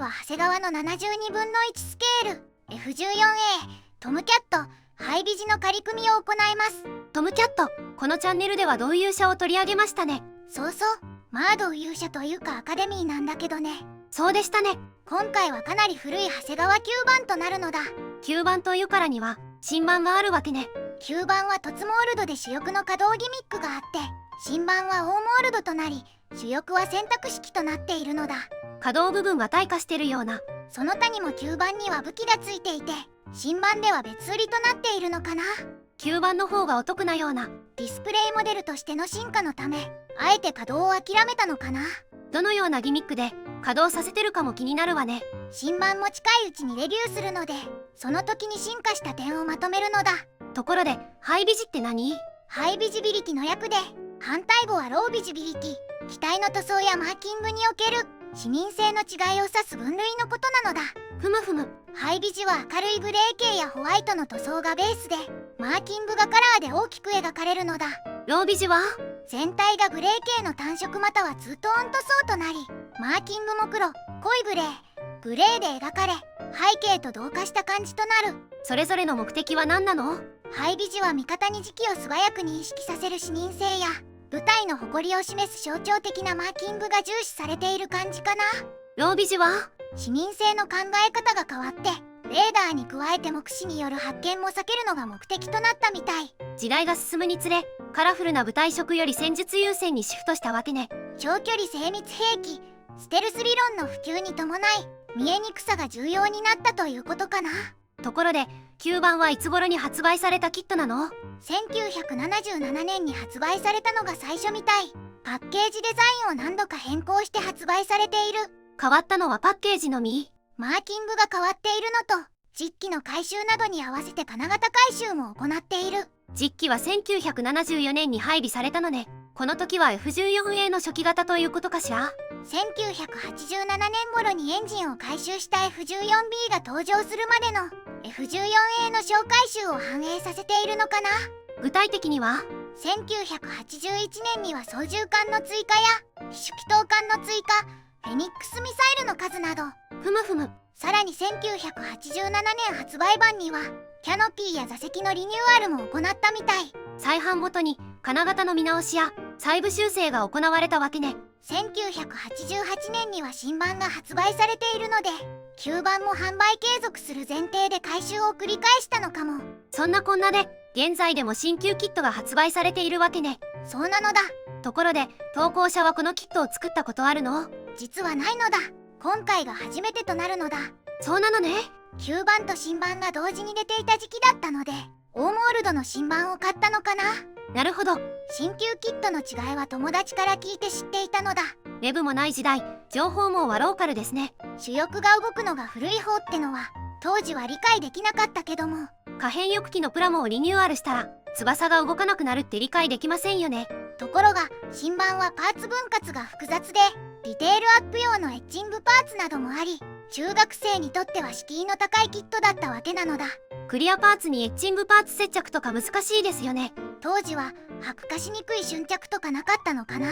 は長谷川の72分の1スケール F14A トムキャットハイビジの仮組みを行います。トムキャット、このチャンネルでは同勇者を取り上げましたね。そうそう、まあ同勇者というかアカデミーなんだけどね。そうでしたね。今回はかなり古い長谷川9番となるのだ。9番というからには新版があるわけね。9番はトツモールドで主翼の可動ギミックがあって、新版はオーモールドとなり主翼は選択式となっているのだ。可動部分が退化してるような。その他にも9番には武器がついていて、新版では別売りとなっているのかな。9番の方がお得なような。ディスプレイモデルとしての進化のためあえて稼働を諦めたのかな。どのようなギミックで稼働させてるかも気になるわね。新版も近いうちにレビューするので、その時に進化した点をまとめるのだ。ところでハイビジって何？ハイビジビリティの略で、反対語はロービジビリティ。機体の塗装やマーキングにおける視認性の違いを指す分類のことなのだ。ふむふむ。ハイビジは明るいグレー系やホワイトの塗装がベースで、マーキングがカラーで大きく描かれるのだ。ロービジは全体がグレー系の単色またはツートーン塗装となり、マーキングも黒、濃いグレーで描かれ、背景と同化した感じとなる。それぞれの目的は何なの？ハイビジは味方に時期を素早く認識させる視認性や、部隊の誇りを示す象徴的なマーキングが重視されている感じかな。ロービジは視認性の考え方が変わって、レーダーに加えて目視による発見も避けるのが目的となったみたい。時代が進むにつれ、カラフルな部隊色より戦術優先にシフトしたわけね。長距離精密兵器ステルス理論の普及に伴い、見えにくさが重要になったということかな。ところで9番はいつ頃に発売されたキットなの？1977年に発売されたのが最初みたい。パッケージデザインを何度か変更して発売されている。変わったのはパッケージのみ？マーキングが変わっているのと、実機の改修などに合わせて金型改修も行っている。実機は1974年に配備されたのね。この時は F14A の初期型ということかしら。1987年頃にエンジンを改修した F14B が登場するまでの F14A の小改修を反映させているのかな。具体的には1981年には操縦桿の追加や飛首機頭管の追加、フェニックスミサイルの数など。ふむふむ。さらに1987年発売版にはキャノピーや座席のリニューアルも行ったみたい。再販ごとに金型の見直しや細部修正が行われたわけね。1988年には新版が発売されているので、旧版も販売継続する前提で改修を繰り返したのかも。そんなこんなで現在でも新旧キットが発売されているわけね。そうなのだ。ところで投稿者はこのキットを作ったことあるの？実はないのだ。今回が初めてとなるのだ。そうなのね。旧版と新版が同時に出ていた時期だったので、オーモールドの新版を買ったのかな。なるほど。新旧キットの違いは友達から聞いて知っていたのだ。ウェブもない時代、情報網はローカルですね。主翼が動くのが古い方ってのは当時は理解できなかったけども、可変翼機のプラモをリニューアルしたら翼が動かなくなるって理解できませんよね。ところが新版はパーツ分割が複雑で、ディテールアップ用のエッチングパーツなどもあり、中学生にとっては敷居の高いキットだったわけなのだ。クリアパーツにエッチングパーツ接着とか難しいですよね。当時は白化しにくい瞬着とかなかったのかな。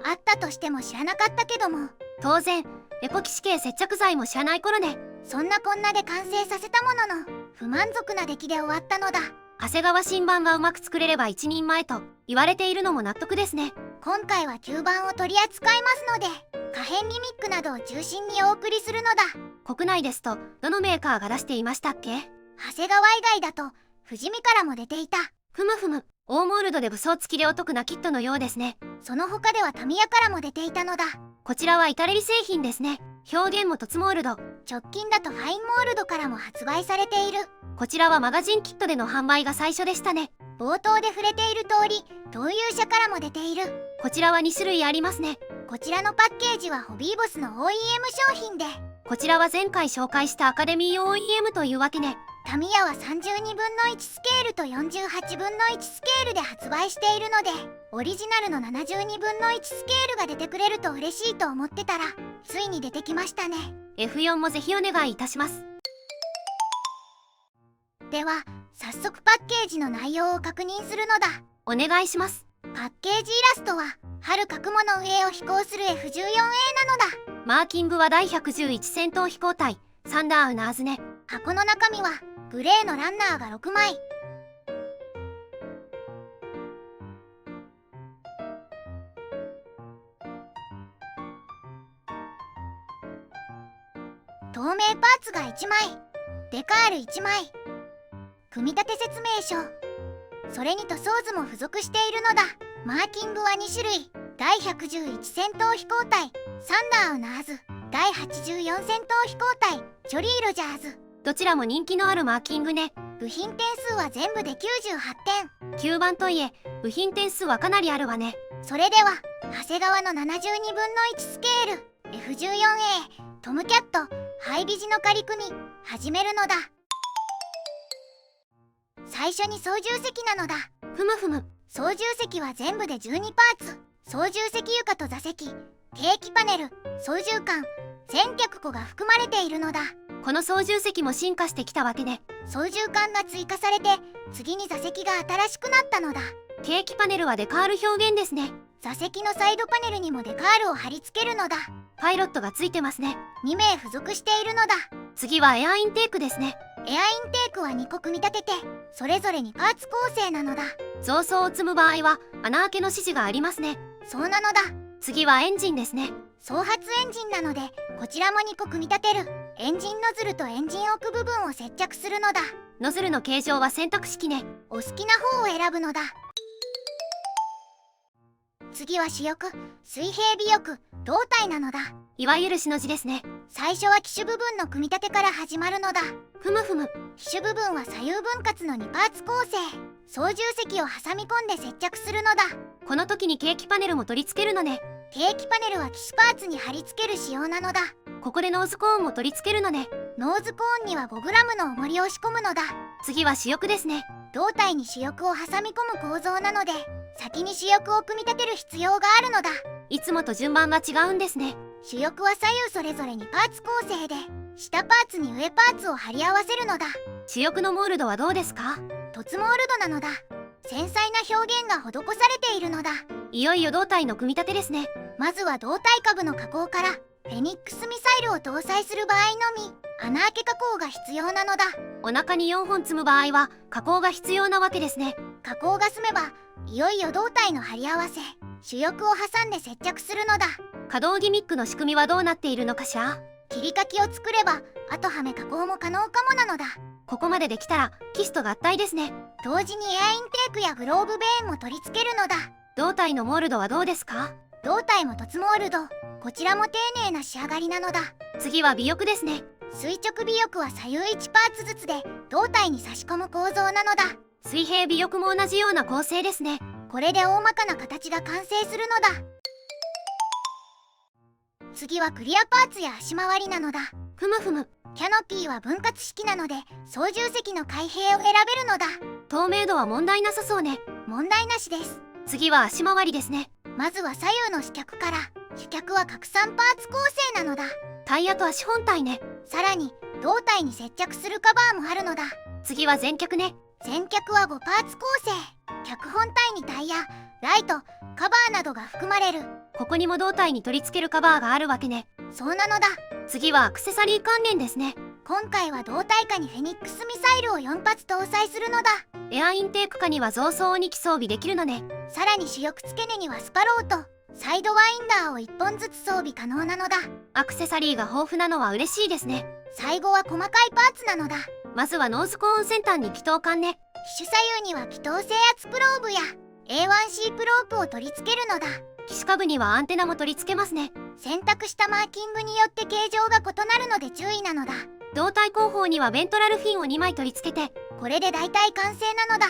あったとしても知らなかったけども。当然エポキシ系接着剤も知らない頃ね。そんなこんなで完成させたものの、不満足な出来で終わったのだ。長谷川新版がうまく作れれば一人前と言われているのも納得ですね。今回は旧版を取り扱いますので、可変ギミックなどを中心にお送りするのだ。国内ですとどのメーカーが出していましたっけ？長谷川以外だと富士見からも出ていた。ふむふむ。オーモールドで武装付きでお得なキットのようですね。その他ではタミヤからも出ていたのだ。こちらはイタレリ製品ですね。表現もトツモールド。直近だとファインモールドからも発売されている。こちらはマガジンキットでの販売が最初でしたね。冒頭で触れている通り、同友社からも出ている。こちらは2種類ありますね。こちらのパッケージはホビーボスの OEM 商品で、こちらは前回紹介したアカデミー OEM というわけね。タミヤは32分の1スケールと48分の1スケールで発売しているので、オリジナルの72分の1スケールが出てくれると嬉しいと思ってたら、ついに出てきましたね。 F4 もぜひお願いいたします。では早速パッケージの内容を確認するのだ。お願いします。パッケージイラストは春角もの上を飛行する F14A なのだ。マーキングは第111戦闘飛行隊サンダーウナーズね。箱の中身はグレーのランナーが6枚。透明パーツが1枚、デカール1枚。組み立て説明書。それに塗装図も付属しているのだ。マーキングは2種類。第111戦闘飛行隊サンダーウナーズ、第84戦闘飛行隊ジョリー・ロジャーズ。どちらも人気のあるマーキングね。部品点数は全部で98点。9番といえ部品点数はかなりあるわね。それでは長谷川の72分の1スケール F14A トムキャットハイビジの仮組み始めるのだ。最初に操縦席なのだ。ふむふむ。操縦席は全部で12パーツ。操縦席床と座席、計器パネル、操縦桿、先脚庫が含まれているのだ。この操縦席も進化してきたわけね。操縦桿が追加されて次に座席が新しくなったのだ。計器パネルはデカール表現ですね。座席のサイドパネルにもデカールを貼り付けるのだ。パイロットがついてますね。2名付属しているのだ。次はエアインテークですね。エアインテークは2個組み立ててそれぞれにパーツ構成なのだ。増装を積む場合は穴開けの指示がありますね。そうなのだ。次はエンジンですね。総発エンジンなのでこちらも2個組み立てる。エンジンノズルとエンジン奥部分を接着するのだ。ノズルの形状は選択式ね。お好きな方を選ぶのだ。次は主翼、水平尾翼、胴体なのだ。いわゆるしの字ですね。最初は機首部分の組み立てから始まるのだ。ふむふむ。機首部分は左右分割の2パーツ構成。操縦席を挟み込んで接着するのだ。この時に計器パネルも取り付けるのね。計器パネルは機首パーツに貼り付ける仕様なのだ。ここでノーズコーンも取り付けるのね。ノーズコーンには 5g の重りを仕込むのだ。次は主翼ですね。胴体に主翼を挟み込む構造なので先に主翼を組み立てる必要があるのだ。いつもと順番が違うんですね。主翼は左右それぞれにパーツ構成で下パーツに上パーツを貼り合わせるのだ。主翼のモールドはどうですか？凸モールドなのだ。繊細な表現が施されているのだ。いよいよ胴体の組み立てですね。まずは胴体下部の加工から。フェニックスミサイルを搭載する場合のみ穴開け加工が必要なのだ。お腹に4本積む場合は加工が必要なわけですね。加工が済めばいよいよ胴体の貼り合わせ、主翼を挟んで接着するのだ。可動ギミックの仕組みはどうなっているのかしら？切り欠きを作れば後はめ加工も可能かもなのだ。ここまでできたらキスと合体ですね。同時にエアインテークやグローブベーンも取り付けるのだ。胴体のモールドはどうですか？胴体も凸モールド。こちらも丁寧な仕上がりなのだ。次は尾翼ですね。垂直尾翼は左右1パーツずつで胴体に差し込む構造なのだ。水平尾翼も同じような構成ですね。これで大まかな形が完成するのだ。次はクリアパーツや足回りなのだ。ふむふむ。キャノピーは分割式なので操縦席の開閉を選べるのだ。透明度は問題なさそうね。問題なしです。次は足回りですね。まずは左右の主脚から。主脚は拡散パーツ構成なのだ。タイヤと足本体ね。さらに胴体に接着するカバーもあるのだ。次は前脚ね。前脚は5パーツ構成。脚本体にタイヤ、ライト、カバーなどが含まれる。ここにも胴体に取り付けるカバーがあるわけね。そうなのだ。次はアクセサリー関連ですね。今回は胴体下にフェニックスミサイルを4発搭載するのだ。エアインテーク下には増装を2機装備できるのね。さらに主翼付け根にはスパローとサイドワインダーを1本ずつ装備可能なのだ。アクセサリーが豊富なのは嬉しいですね。最後は細かいパーツなのだ。まずはノーズコーン先端に気筒管ね。機種左右には気筒制圧プローブや A1C プロープを取り付けるのだ。機首下部にはアンテナも取り付けますね。選択したマーキングによって形状が異なるので注意なのだ。胴体後方にはベントラルフィンを2枚取り付けて、これで大体完成なのだ。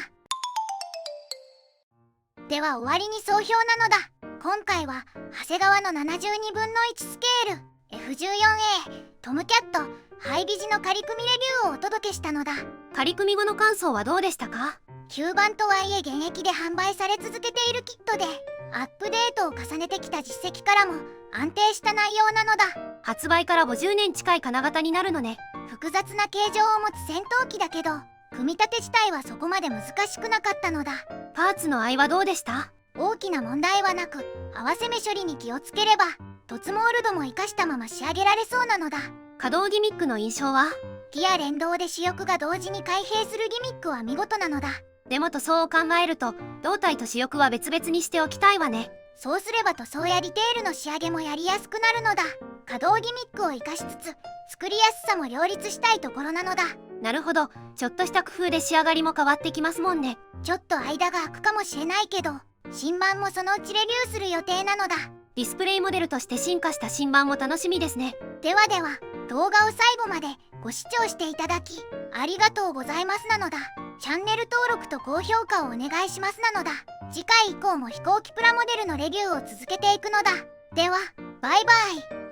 では終わりに総評なのだ。今回は長谷川の72分の1スケール F14A トムキャットハイビジの仮組みレビューをお届けしたのだ。仮組み後の感想はどうでしたか？旧版とはいえ現役で販売され続けているキットでアップデートを重ねてきた実績からも安定した内容なのだ。発売から50年近い金型になるのね。複雑な形状を持つ戦闘機だけど組み立て自体はそこまで難しくなかったのだ。パーツの合いはどうでした？大きな問題はなく合わせ目処理に気をつければ凸モールドも活かしたまま仕上げられそうなのだ。可動ギミックの印象は？ギア連動で主翼が同時に開閉するギミックは見事なのだ。でも塗装を考えると胴体と主翼は別々にしておきたいわね。そうすれば塗装やディテールの仕上げもやりやすくなるのだ。可動ギミックを活かしつつ作りやすさも両立したいところなのだ。なるほど、ちょっとした工夫で仕上がりも変わってきますもんね。ちょっと間が空くかもしれないけど、新版もそのうちレビューする予定なのだ。ディスプレイモデルとして進化した新版も楽しみですね。ではでは、動画を最後までご視聴していただきありがとうございますなのだ。チャンネル登録と高評価をお願いしますなのだ。次回以降も飛行機プラモデルのレビューを続けていくのだ。では、バイバイ。